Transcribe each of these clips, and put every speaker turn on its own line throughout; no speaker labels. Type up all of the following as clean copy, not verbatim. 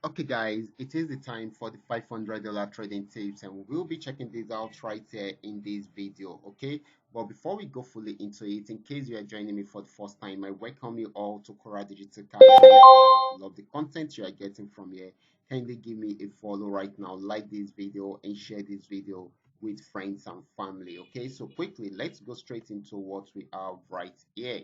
Okay, guys, it is the time for the $500 trading tips, and we will be checking this out right here in this video. Okay, but before we go fully into it, in case you are joining me for the first time, I welcome you all to Qora Digital Cash. Love the content you are getting from here. Kindly give me a follow right now, like this video, and share this video with friends and family. Okay, so quickly, let's go straight into what we have right here.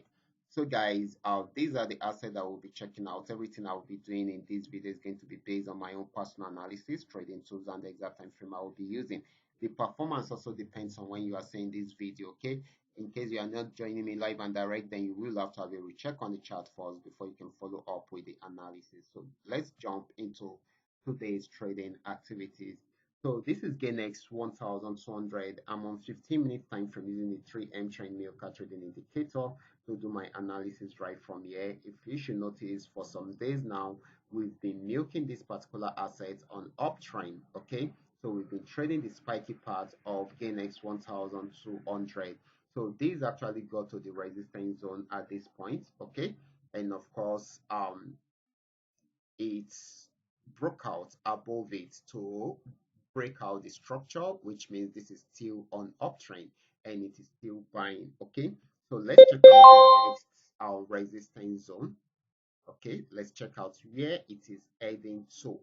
So guys, these are the assets that we'll be checking out. Everything I will be doing in this video is going to be based on my own personal analysis, trading tools, and the exact time frame I will be using. The performance also depends on when you are seeing this video, okay? In case you are not joining me live and direct, then you will have to have a recheck on the chart first before you can follow up with the analysis. So let's jump into today's trading activities. So this is GainX 1200. I'm on 15-minute time frame using the 3M trend Milka trading indicator to do my analysis right from here. If you should notice, for some days now, we've been milking this particular asset on uptrend, okay? So we've been trading the spiky part of GainX 1200. So these actually got to the resistance zone at this point, okay? And of course, it's broke out above it to break out the structure, which means this is still on uptrend and it is still buying. Okay, so let's check out the next our resistance zone. Okay, let's check out where it is heading to.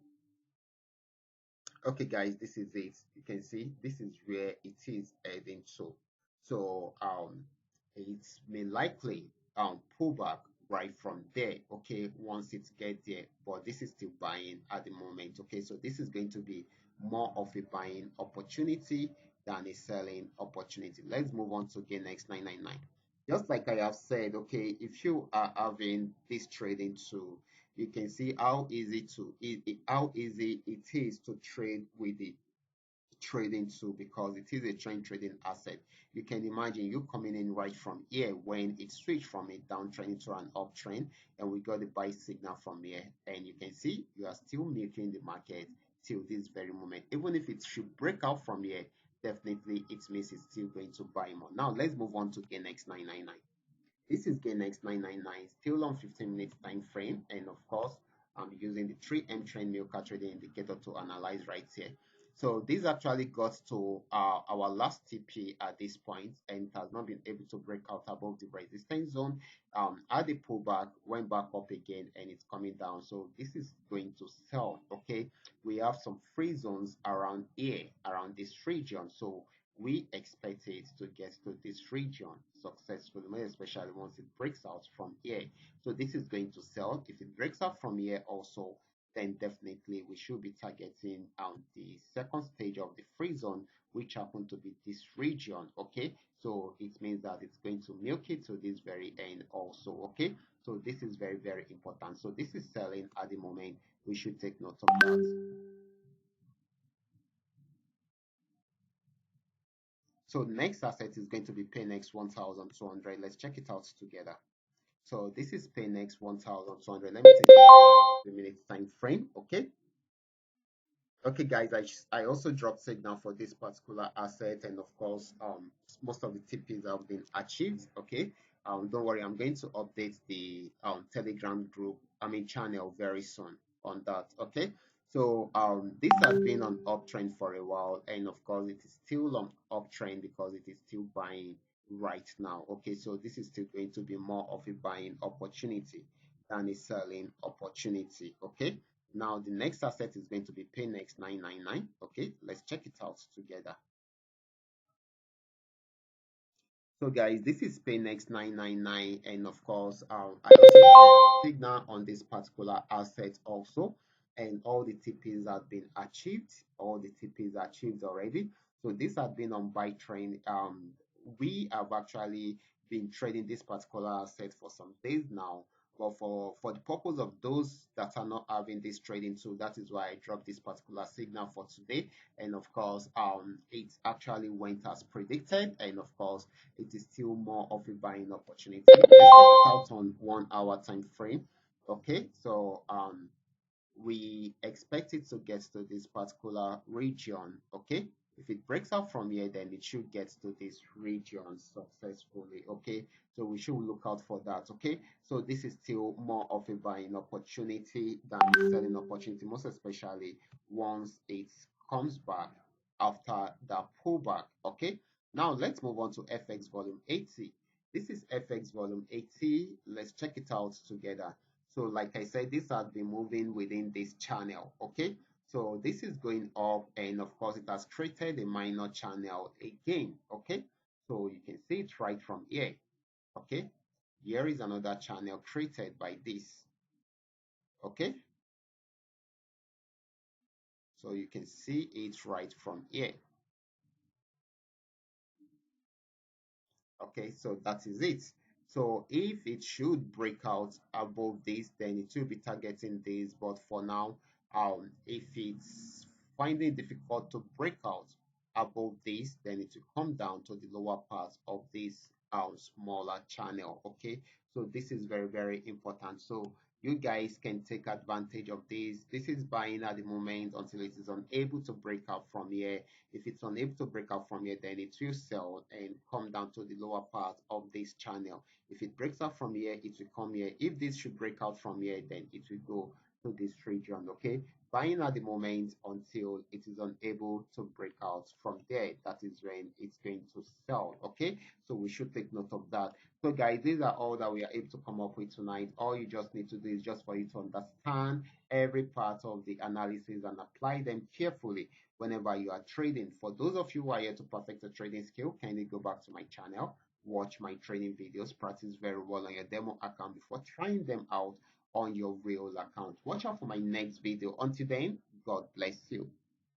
Okay, guys, this is it. You can see this is where it is heading to. So it may likely pull back right from there, okay, once it gets there, but this is still buying at the moment. Okay, so this is going to be more of a buying opportunity than a selling opportunity. Let's move on to gain next 999. Just like I have said, okay, if you are having this trading tool, you can see how easy it is to trade with the trading tool, because it is a trend trading asset. You can imagine you coming in right from here when it switched from a downtrend to an uptrend, and we got the buy signal from here, and you can see you are still making the market till this very moment. Even if it should break out from here, definitely it means it's still going to buy more. Now let's move on to gain x 999. This is GainX 999, still on 15-minute time frame, and of course, I'm using the 3M trend Milka trading indicator to analyze right here. So this actually got to our last TP at this point, and it has not been able to break out above the resistance zone. Had a pullback, went back up again, and it's coming down. So this is going to sell. Okay, we have some free zones around here, around this region. So we expect it to get to this region successfully, especially once it breaks out from here. So this is going to sell. If it breaks out from here also, then definitely we should be targeting the second stage of the free zone, which happen to be this region. Okay, so it means that it's going to milk it to this very end also. Okay, so this is very, very important. So this is selling at the moment. We should take note of that. So next asset is going to be PayNext 1200. Let's check it out together. So this is PayNext 1200. Let me take the minute time frame. Okay. Okay, guys, I also dropped signal for this particular asset, and of course, most of the TPs have been achieved. Okay. Don't worry, I'm going to update the Telegram group, channel very soon on that. Okay. So this has been on uptrend for a while, and of course, it is still on uptrend because it is still buying right now. Okay, so this is still going to be more of a buying opportunity than a selling opportunity. Okay. Now the next asset is going to be PayNext 999. Okay, let's check it out together. So guys, this is PayNext 999, and of course, I also have signal on this particular asset also, and all the TPs have been achieved. All the TPs are achieved already. So this has been on buy trend. We have actually been trading this particular asset for some days now. But for the purpose of those that are not having this trading tool, that is why I dropped this particular signal for today. And of course, it actually went as predicted, and of course it is still more of a buying opportunity. Let's check it out on 1 hour time frame. Okay, so we expect it to get to this particular region. Okay, If it breaks out from here, then it should get to this region successfully. Okay, so we should look out for that. Okay, so this is still more of a buying opportunity than a selling opportunity, most especially once it comes back after the pullback. Okay, now let's move on to FX volume 80. This is FX volume 80. Let's check it out together. So like I said, this has been moving within this channel. Okay, so this is going up, and of course it has created a minor channel again. Okay, so you can see it right from here. Okay, here is another channel created by this. Okay, so you can see it right from here. Okay, so that is it. So if it should break out above this, then it will be targeting this. But for now, if it's finding it difficult to break out above this, then it will come down to the lower part of this smaller channel. Okay, so this is very, very important. So you guys can take advantage of this. This is buying at the moment until it is unable to break out from here. If it's unable to break out from here, then it will sell and come down to the lower part of this channel. If it breaks out from here, it will come here. If this should break out from here, then it will go to this region. Okay, buying at the moment until it is unable to break out from there. That is when it's going to sell. Okay, so we should take note of that. So guys, these are all that we are able to come up with tonight. All you just need to do is just for you to understand every part of the analysis and apply them carefully whenever you are trading. For those of you who are here to perfect a trading skill, kindly go back to my channel, watch my training videos, practice very well on your demo account before trying them out on your real account. Watch out for my next video. Until then, God bless you.